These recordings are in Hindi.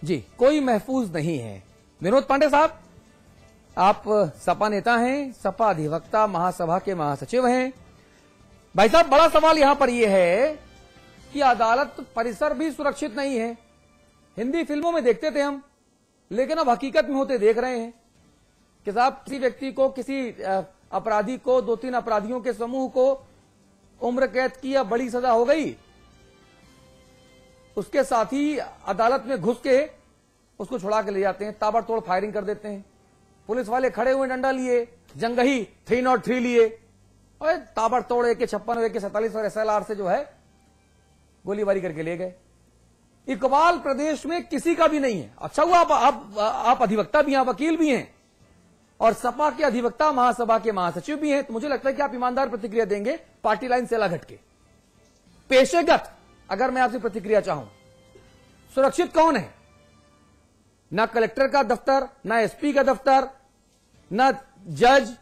जी, कोई महफूज नहीं है। विनोद पांडे साहब, आप सपा नेता हैं, सपा अधिवक्ता महासभा के महासचिव हैं। भाई साहब, बड़ा सवाल यहां पर यह है कि अदालत परिसर भी सुरक्षित नहीं है। हिंदी फिल्मों में देखते थे हम, लेकिन अब हकीकत में होते देख रहे हैं कि साहब किसी व्यक्ति को, किसी अपराधी को, 2-3 अपराधियों के समूह को उम्र कैद की या बड़ी सजा हो गई, उसके साथ ही अदालत में घुस के उसको छुड़ा के ले जाते हैं, ताबड़तोड़ फायरिंग कर देते हैं। पुलिस वाले खड़े हुए डंडा लिए, जंगही 303 लिए और ताबड़तोड़ AK-56 AK-47 और SLR से जो है गोलीबारी करके ले गए। इकबाल प्रदेश में किसी का भी नहीं है। अच्छा हुआ आप अधिवक्ता भी हैं, वकील भी हैं और सपा के अधिवक्ता महासभा के महासचिव भी हैं, तो मुझे लगता है कि आप ईमानदार प्रतिक्रिया देंगे, पार्टी लाइन से अलग हटके। पेशेगत अगर मैं आपसे प्रतिक्रिया चाहूं, सुरक्षित कौन है? ना कलेक्टर का दफ्तर, ना SP का दफ्तर, ना जज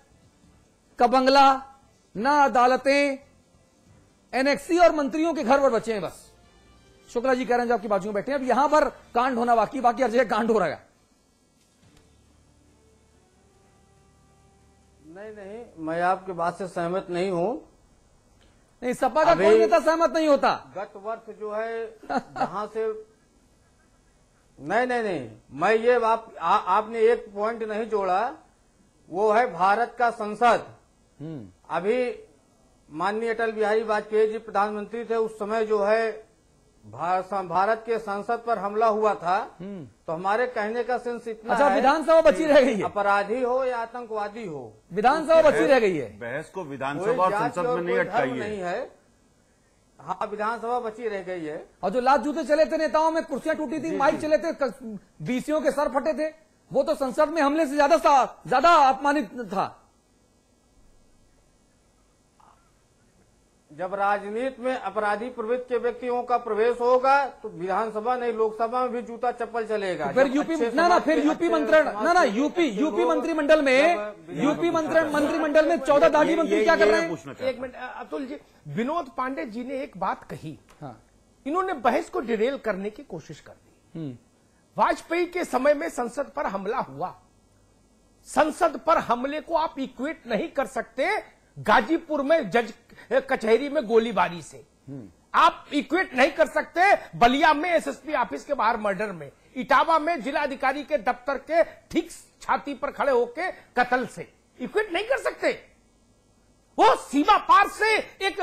का बंगला, ना अदालतें, NXC और मंत्रियों के घर पर बचे हैं बस। शुक्ला जी कह रहे हैं जो आपकी बाजू में बैठे हैं, अब यहां पर कांड होना बाकी हर जगह कांड हो रहा है। नहीं, मैं आपकी बात से सहमत नहीं हूं। नहीं, सपा का कोई नेता सहमत नहीं होता। गत वर्ष जो है जहां से नहीं, मैं ये आपने एक पॉइंट नहीं जोड़ा, वो है भारत का संसद। अभी माननीय अटल बिहारी वाजपेयी जी प्रधानमंत्री थे, उस समय जो है भारत के संसद पर हमला हुआ था, तो हमारे कहने का सेंस इतना अच्छा, विधानसभा बची रह गई है। अपराधी हो या आतंकवादी हो, विधानसभा बची रह गई है। बहस को विधानसभा और संसद में नहीं अटकाइए। नहीं है, हाँ, विधानसभा बची रह गई है। और जो लात जूते चले थे नेताओं में, कुर्सियां टूटी थी, माइक चले थे, बीसीओ के सर फटे थे, वो तो संसद में हमले से ज्यादा अपमानित था। जब राजनीति में अपराधी प्रवृत्ति के व्यक्तियों का प्रवेश होगा तो विधानसभा नहीं, लोकसभा में भी जूता चप्पल चलेगा। फिर यूपी मंत्रिमंडल में 14 दागी मंत्री क्या कर रहे हैं? एक मिनट अतुल जी, विनोद पांडे जी ने एक बात कही, इन्होंने बहस को डिरेल करने की कोशिश कर दी। वाजपेयी के समय में संसद पर हमला हुआ, संसद पर हमले को आप इक्वेट नहीं कर सकते गाजीपुर में जज कचहरी में गोलीबारी से, आप इक्वेट नहीं कर सकते बलिया में SSP ऑफिस के बाहर मर्डर में, इटावा में जिलाधिकारी के दफ्तर के ठीक छाती पर खड़े होके कत्ल से इक्वेट नहीं कर सकते। वो सीमा पार से एक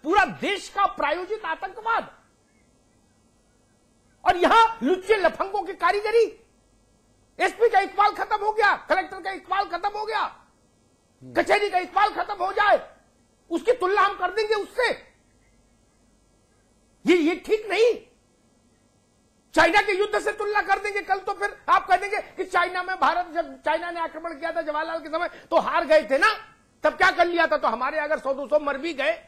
पूरा देश का प्रायोजित आतंकवाद, और यहां लुच्चे लफंगों की कारीगरी। SP का इकबाल खत्म हो गया, कलेक्टर का इकबाल खत्म हो गया, कचहरी का इकबाल खत्म हो जाए, उसकी तुलना हम कर देंगे उससे। ये ठीक नहीं। चाइना के युद्ध से तुलना कर देंगे कल, तो फिर आप कह देंगे कि चाइना में भारत, जब चाइना ने आक्रमण किया था जवाहरलाल के समय तो हार गए थे ना, तब क्या कर लिया था? तो हमारे अगर 100-200 मर भी गए,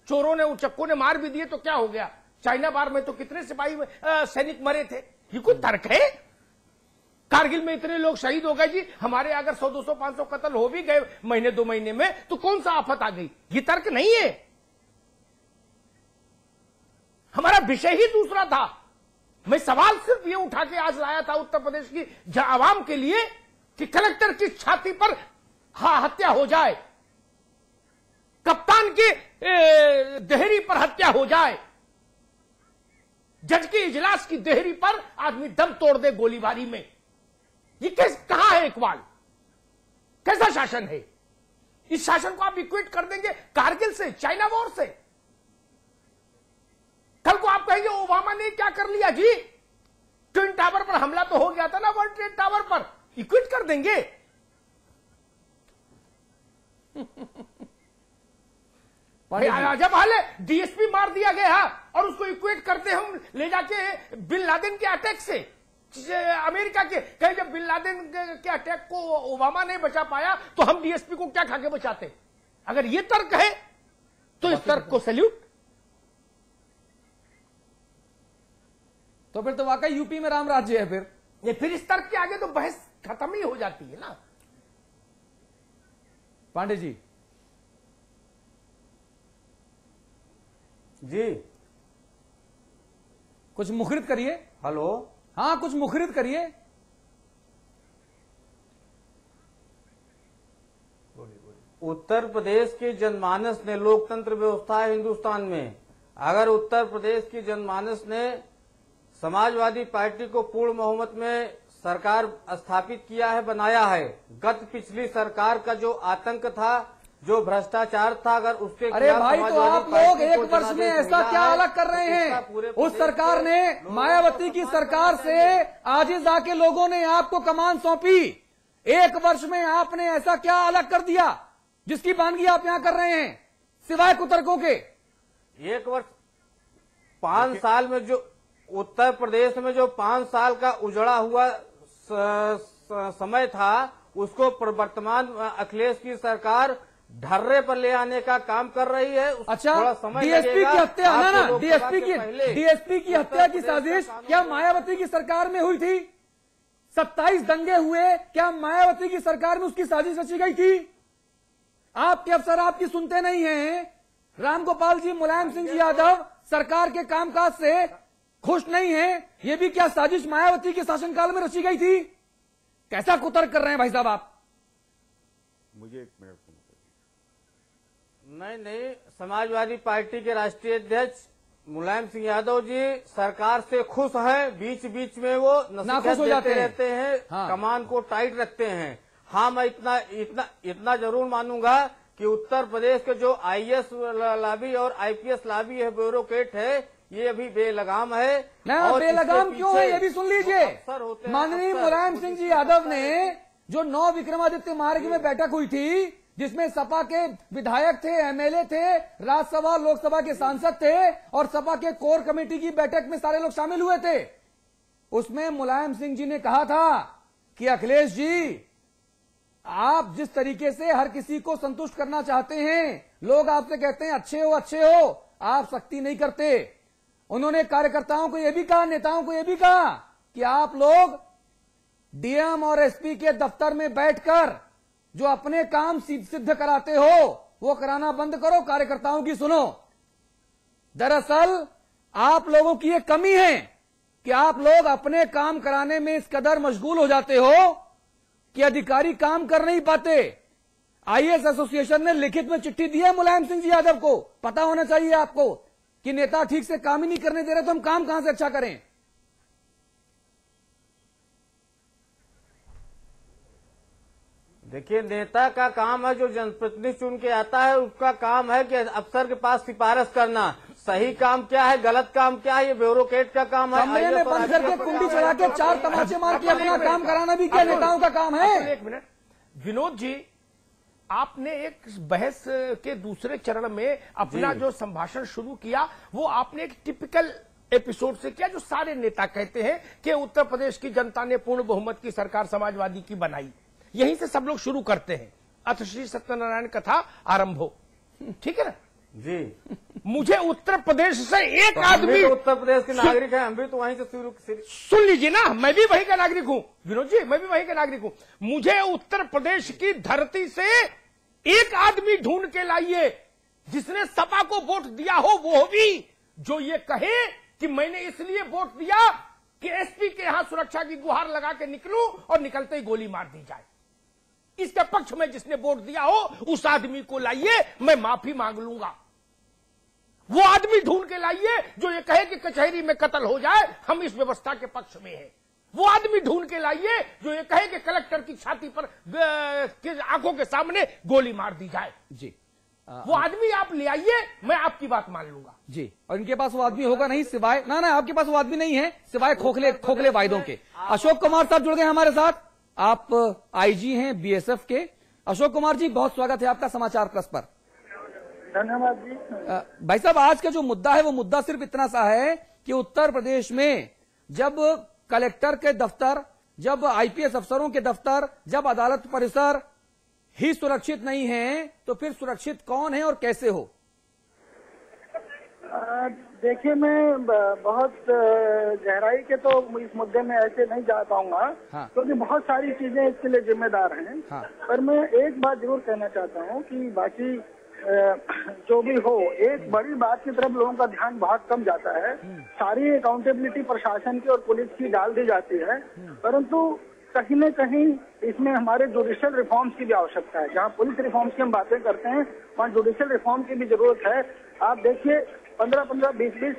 चोरों ने, उचक्कों ने मार भी दिए, तो क्या हो गया? चाइना बार में तो कितने सिपाही सैनिक मरे थे। ये कोई तर्क है? कारगिल में इतने लोग शहीद हो गए जी, हमारे अगर 100-200-500 कत्ल हो भी गए महीने 2 महीने में, तो कौन सा आफत आ गई? ये तर्क नहीं है। हमारा विषय ही दूसरा था। मैं सवाल सिर्फ ये उठा के आज लाया था उत्तर प्रदेश की आवाम के लिए कि कलेक्टर की छाती पर हत्या हो जाए, कप्तान की देहरी पर हत्या हो जाए, जज के इजलास की देहरी पर आदमी दम तोड़ दे गोलीबारी में। ये कहां है इकबाल? कैसा शासन है? इस शासन को आप इक्वेट कर देंगे कारगिल से, चाइना वॉर से। कल को आप कहेंगे ओबामा ने क्या कर लिया जी, ट्विन टावर पर हमला तो हो गया था ना, वर्ल्ड ट्रेड टावर पर, इक्वेट कर देंगे। जब हाले DSP मार दिया गया और उसको इक्वेट करते हम ले जाके बिन लादेन के अटैक से, अमेरिका के कहीं, जब बिन लादेन के अटैक को ओबामा नहीं बचा पाया तो हम DSP को क्या खाके बचाते? अगर ये तर्क है तो इस तर्क को सैल्यूट। तो फिर तो वाकई यूपी में राम राज्य है। फिर इस तर्क के आगे तो बहस खत्म ही हो जाती है ना। पांडे जी जी कुछ मुखरित करिए। हेलो, हाँ, कुछ मुखरित करिए। उत्तर प्रदेश की जनमानस ने, लोकतंत्र व्यवस्था है हिंदुस्तान में, अगर उत्तर प्रदेश की जनमानस ने समाजवादी पार्टी को पूर्ण बहुमत में सरकार स्थापित किया है, बनाया है, गत पिछली सरकार का जो आतंक था, जो भ्रष्टाचार था, अगर उसके अरे भाई, तो आप लोग एक वर्ष में ऐसा क्या अलग कर रहे हैं? उस सरकार ने, मायावती की सरकार से आजिज आके लोगों ने आपको कमान सौंपी, एक वर्ष में आपने ऐसा क्या अलग कर दिया जिसकी बानगी आप यहां कर रहे हैं, सिवाय कुतर्कों के? एक वर्ष 5 साल में जो उत्तर प्रदेश में जो 5 साल का उजड़ा हुआ समय था, उसको वर्तमान अखिलेश की सरकार ढर्रे पर ले आने का काम कर रही है। अच्छा, थोड़ा समय डीएसपी की हत्या, ना डीएसपी की हत्या की साजिश क्या मायावती की सरकार में हुई थी? 27 दंगे हुए, क्या मायावती की सरकार में उसकी साजिश रची गई थी? आपके अफसर आपकी सुनते नहीं हैं। रामगोपाल जी, मुलायम सिंह जी यादव सरकार के कामकाज से खुश नहीं हैं। ये भी क्या साजिश मायावती के शासनकाल में रची गई थी? कैसा कुतर्क कर रहे हैं भाई साहब आप? मुझे 1 मिनट नहीं, समाजवादी पार्टी के राष्ट्रीय अध्यक्ष मुलायम सिंह यादव जी सरकार से खुश हैं, बीच बीच में वो नसीहत देते रहते हैं, हाँ। कमान को टाइट रखते हैं। हाँ, मैं इतना जरूर मानूंगा कि उत्तर प्रदेश के जो आईएएस लॉबी और आईपीएस लॉबी है, ब्यूरोक्रेट है, ये अभी बेलगाम है। और बेलगाम क्यों है ये भी सुन लीजिए। माननीय मुलायम सिंह जी यादव ने जो 9 विक्रमादित्य मार्ग में बैठक हुई थी, जिसमें सपा के विधायक थे, एमएलए थे, राज्यसभा लोकसभा के सांसद थे और सपा के कोर कमेटी की बैठक में सारे लोग शामिल हुए थे, उसमें मुलायम सिंह जी ने कहा था कि अखिलेश जी, आप जिस तरीके से हर किसी को संतुष्ट करना चाहते हैं, लोग आपसे कहते हैं अच्छे हो, आप सख्ती नहीं करते। उन्होंने कार्यकर्ताओं को यह भी कहा, नेताओं को यह भी कहा कि आप लोग डीएम और एसपी के दफ्तर में बैठकर जो अपने काम सिद्ध कराते हो, वो कराना बंद करो, कार्यकर्ताओं की सुनो। दरअसल आप लोगों की ये कमी है कि आप लोग अपने काम कराने में इस कदर मशगूल हो जाते हो कि अधिकारी काम कर नहीं पाते। आईएएस एसोसिएशन ने लिखित में चिट्ठी दी है मुलायम सिंह जी यादव को। पता होना चाहिए आपको कि नेता ठीक से काम ही नहीं करने दे रहे, तो हम काम कहां से अच्छा करें? देखिए, नेता का काम है, जो जनप्रतिनिधि चुन के आता है उसका काम है कि अफसर के पास सिफारिश करना। सही काम क्या है, गलत काम क्या है, ये ब्यूरोक्रेट का काम है। कमरे में बंद करके कुंडी चढ़ा के 4 तमाचे मार के अपना काम कराना भी क्या नेताओं का काम है? 1 मिनट विनोद जी, आपने एक बहस के दूसरे चरण में अपना जो संभाषण शुरू किया, वो आपने एक टिपिकल एपिसोड से किया, जो सारे नेता कहते हैं कि उत्तर प्रदेश की जनता ने पूर्ण बहुमत की सरकार समाजवादी की बनाई। यहीं से सब लोग शुरू करते हैं, अथ श्री सत्यनारायण कथा आरंभ हो, ठीक है ना जी। मुझे उत्तर प्रदेश से एक आदमी, उत्तर प्रदेश के नागरिक हैं, हम भी तो वहीं से शुरू। सुन लीजिए ना, मैं भी वहीं का नागरिक हूं विनोद जी, मैं भी वहीं का नागरिक हूं। मुझे उत्तर प्रदेश की धरती से एक आदमी ढूंढ के लाइए जिसने सपा को वोट दिया हो, वो भी जो ये कहे कि मैंने इसलिए वोट दिया कि एसपी के यहां सुरक्षा की गुहार लगा के निकलूं और निकलते ही गोली मार दी जाए। इसके पक्ष में जिसने वोट दिया हो उस आदमी को लाइए, मैं माफी मांग लूंगा। वो आदमी ढूंढ के लाइए जो ये कहे कि कचहरी में कत्ल हो जाए, हम इस व्यवस्था के पक्ष में हैं। वो आदमी ढूंढ के लाइए जो ये कहे कि कलेक्टर की छाती पर आंखों के सामने गोली मार दी जाए। जी, वो आदमी आप ले आइए, मैं आपकी बात मान लूंगा। जी, और इनके पास वो आदमी होगा नहीं सिवाय, ना आपके पास वो आदमी नहीं है सिवाय खोखले वायदों के। अशोक कुमार साहब जुड़ गए हमारे साथ, आप आईजी हैं बीएसएफ के। अशोक कुमार जी, बहुत स्वागत है आपका समाचार प्लस पर। धन्यवाद जी। भाई साहब, आज का जो मुद्दा है वो मुद्दा सिर्फ इतना सा है कि उत्तर प्रदेश में जब कलेक्टर के दफ्तर, जब आईपीएस अफसरों के दफ्तर, जब अदालत परिसर ही सुरक्षित नहीं है, तो फिर सुरक्षित कौन है और कैसे हो? देखिए, मैं बहुत गहराई के तो इस मुद्दे में ऐसे नहीं जा पाऊंगा, हाँ। क्योंकि बहुत सारी चीजें इसके लिए जिम्मेदार हैं। हाँ। पर मैं एक बात जरूर कहना चाहता हूं कि बाकी जो भी हो, एक बड़ी बात की तरफ लोगों का ध्यान बहुत कम जाता है। सारी अकाउंटेबिलिटी प्रशासन की और पुलिस की डाल दी जाती है, परंतु कहीं न कहीं इसमें हमारे जुडिशियल रिफॉर्म्स की भी आवश्यकता है। जहां पुलिस रिफॉर्म्स की हम बातें करते हैं, वहां जुडिशियल रिफॉर्म की भी जरूरत है। आप देखिए 15-15, 20-20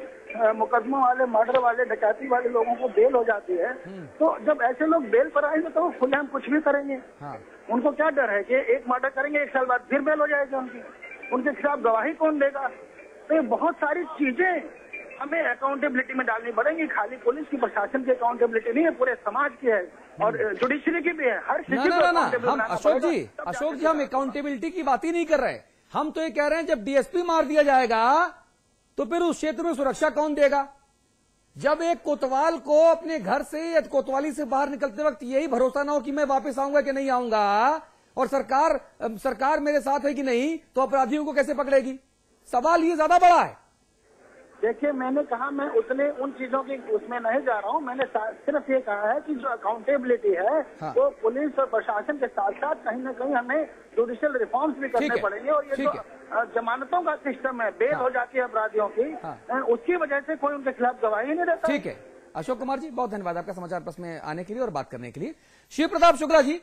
मुकदमों वाले, मर्डर वाले, डकैती वाले लोगों को बेल हो जाती है। तो जब ऐसे लोग बेल पर आएंगे तो वो खुलेआम कुछ भी करेंगे। उनको क्या डर है कि एक मर्डर करेंगे, 1 साल बाद फिर बेल हो जाएगी उनके खिलाफ गवाही कौन देगा? तो ये बहुत सारी चीजें हमें अकाउंटेबिलिटी में डालनी पड़ेंगी। खाली पुलिस की, प्रशासन की अकाउंटेबिलिटी नहीं है, पूरे समाज की है और जुडिशरी की भी है। हर किसी को accountable हम बनाना अशोक पड़ेगा। जी हम अकाउंटेबिलिटी की बात ही नहीं कर रहे। हम तो ये कह रहे हैं जब डीएसपी मार दिया जाएगा तो फिर उस क्षेत्र में सुरक्षा कौन देगा? जब एक कोतवाल को अपने घर से या कोतवाली से बाहर निकलते वक्त यही भरोसा ना हो कि मैं वापस आऊंगा कि नहीं आऊंगा, और सरकार मेरे साथ है कि नहीं, तो अपराधियों को कैसे पकड़ेगी? सवाल ये ज्यादा बड़ा है। देखिए, मैंने कहा मैं उतने उन चीजों की उसमें नहीं जा रहा हूं। मैंने सिर्फ ये कहा है कि जो अकाउंटेबिलिटी है वो पुलिस और प्रशासन के साथ साथ कहीं न कहीं हमें जुडिशियल रिफॉर्म्स भी करने पड़ेंगे। और ये जो जमानतों का सिस्टम है, बेल हो जाती है अपराधियों की, उसकी वजह से कोई उनके खिलाफ गवाही नहीं देता। ठीक है अशोक कुमार जी, बहुत धन्यवाद आपका समाचार प्लस में आने के लिए और बात करने के लिए। शिव प्रताप शुक्ला जी,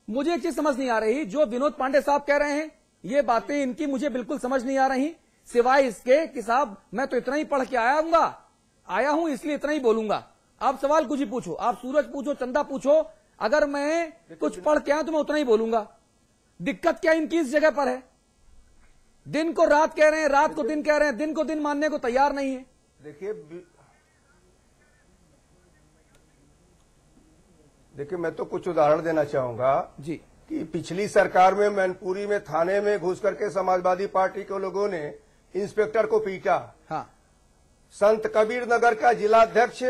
मुझे एक चीज समझ नहीं आ रही, जो विनोद पांडे साहब कह रहे हैं ये बातें इनकी मुझे बिल्कुल समझ नहीं आ रही, सिवाय इसके कि साहब मैं तो इतना ही पढ़ के आया हूं इसलिए इतना ही बोलूंगा। आप सवाल कुछ ही पूछो, आप सूरज पूछो, चंदा पूछो, अगर मैं कुछ पढ़ के आया तो मैं उतना ही बोलूंगा। दिक्कत क्या इनकी इस जगह पर है? दिन को रात कह रहे हैं, रात को दिन कह रहे हैं, दिन को दिन मानने को तैयार नहीं है। देखिए मैं तो कुछ उदाहरण देना चाहूंगा जी कि पिछली सरकार में मैनपुरी में थाने में घुस करके समाजवादी पार्टी के लोगों ने इंस्पेक्टर को पीटा। हाँ। संत कबीर नगर का जिलाध्यक्ष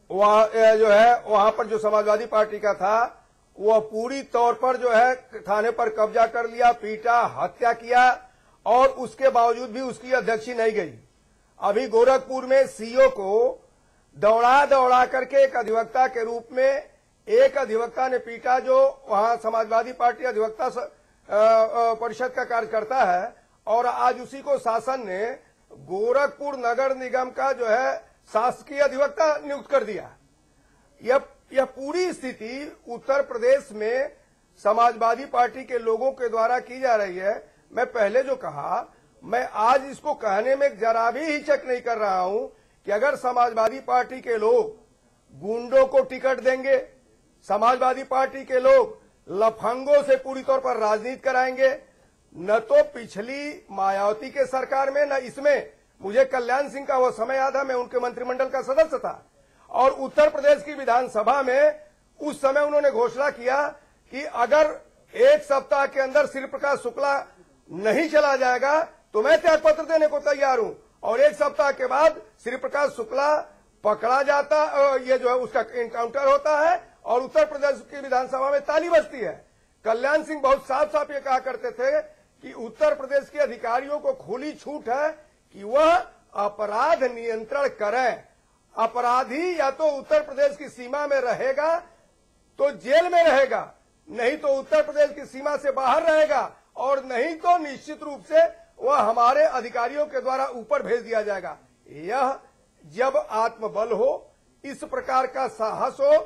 वहां पर जो समाजवादी पार्टी का था वह पूरी तौर पर जो है थाने पर कब्जा कर लिया, पीटा, हत्या किया, और उसके बावजूद भी उसकी अध्यक्षी नहीं गई। अभी गोरखपुर में सीओ को दौड़ा करके एक अधिवक्ता के रूप में एक अधिवक्ता ने पीटा जो वहां समाजवादी पार्टी अधिवक्ता परिषद का कार्य करता है, और आज उसी को शासन ने गोरखपुर नगर निगम का जो है शासकीय अधिवक्ता नियुक्त कर दिया। यह पूरी स्थिति उत्तर प्रदेश में समाजवादी पार्टी के लोगों के द्वारा की जा रही है। मैं पहले जो कहा, मैं आज इसको कहने में जरा भी हिचक नहीं कर रहा हूं कि अगर समाजवादी पार्टी के लोग गुंडों को टिकट देंगे, समाजवादी पार्टी के लोग लफंगों से पूरी तौर पर राजनीति कराएंगे, न तो पिछली मायावती के सरकार में न इसमें, मुझे कल्याण सिंह का वो समय याद है, मैं उनके मंत्रिमंडल का सदस्य था, और उत्तर प्रदेश की विधानसभा में उस समय उन्होंने घोषणा किया कि अगर 1 सप्ताह के अंदर श्री प्रकाश शुक्ला नहीं चला जाएगा तो मैं त्यागपत्र देने को तैयार हूं। और 1 सप्ताह के बाद श्री प्रकाश शुक्ला पकड़ा जाता, ये जो है उसका इनकाउंटर होता है और उत्तर प्रदेश की विधानसभा में ताली बजती है। कल्याण सिंह बहुत साफ साफ ये कहा करते थे कि उत्तर प्रदेश के अधिकारियों को खुली छूट है कि वह अपराध नियंत्रण करें। अपराधी या तो उत्तर प्रदेश की सीमा में रहेगा तो जेल में रहेगा, नहीं तो उत्तर प्रदेश की सीमा से बाहर रहेगा, और नहीं तो निश्चित रूप से वह हमारे अधिकारियों के द्वारा ऊपर भेज दिया जाएगा। यह जब आत्मबल हो, इस प्रकार का साहस हो,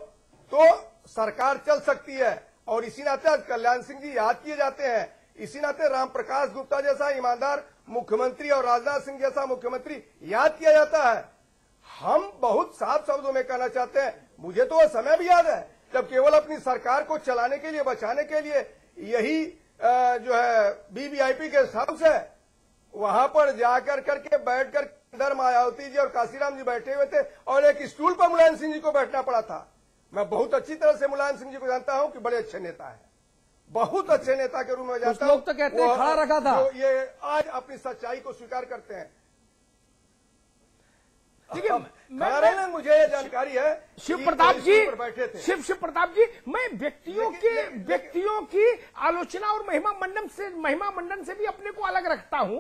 तो सरकार चल सकती है। और इसी नाते आज कल्याण सिंह जी याद किए जाते हैं, इसी नाते राम प्रकाश गुप्ता जैसा ईमानदार मुख्यमंत्री और राजनाथ सिंह जैसा मुख्यमंत्री याद किया जाता है। हम बहुत साफ शब्दों में कहना चाहते हैं, मुझे तो वह समय भी याद है जब केवल अपनी सरकार को चलाने के लिए, बचाने के लिए यही जो है वीवीआईपी के हाउस है, वहां पर जाकर करके बैठकर इधर मायावती जी और काशीराम जी बैठे हुए थे और एक स्टूल पर मुलायम सिंह जी को बैठना पड़ा था। मैं बहुत अच्छी तरह से मुलायम सिंह जी को जानता हूं कि बड़े अच्छे नेता हैं, बहुत अच्छे नेता के रूप में जानता हूं। लोग तो कहते हैं खड़ा रखा था, ये आज अपनी सच्चाई को स्वीकार करते हैं। देखिए, मुझे जानकारी है शिव प्रताप जी, बैठे थे। शिव प्रताप जी, मैं व्यक्तियों की आलोचना और महिमा मंडन से भी अपने को अलग रखता हूं,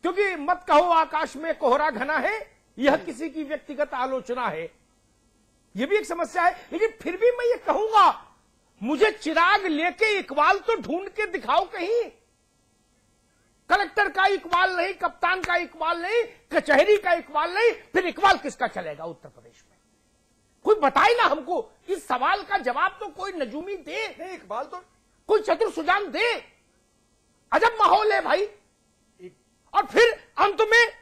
क्योंकि मत कहो आकाश में कोहरा घना है, यह किसी की व्यक्तिगत आलोचना है, यह भी एक समस्या है। लेकिन फिर भी मैं ये कहूंगा, मुझे चिराग लेके इकबाल तो ढूंढ के दिखाओ कहीं। कलेक्टर का इकबाल नहीं, कप्तान का इकबाल नहीं, कचहरी का इकबाल नहीं, फिर इकबाल किसका चलेगा उत्तर प्रदेश में? कोई बताए ना हमको, इस सवाल का जवाब तो कोई नजूमी दे। नहीं, इकबाल तो कोई चतुर सुजान दे। अजब माहौल है भाई। और फिर अंत में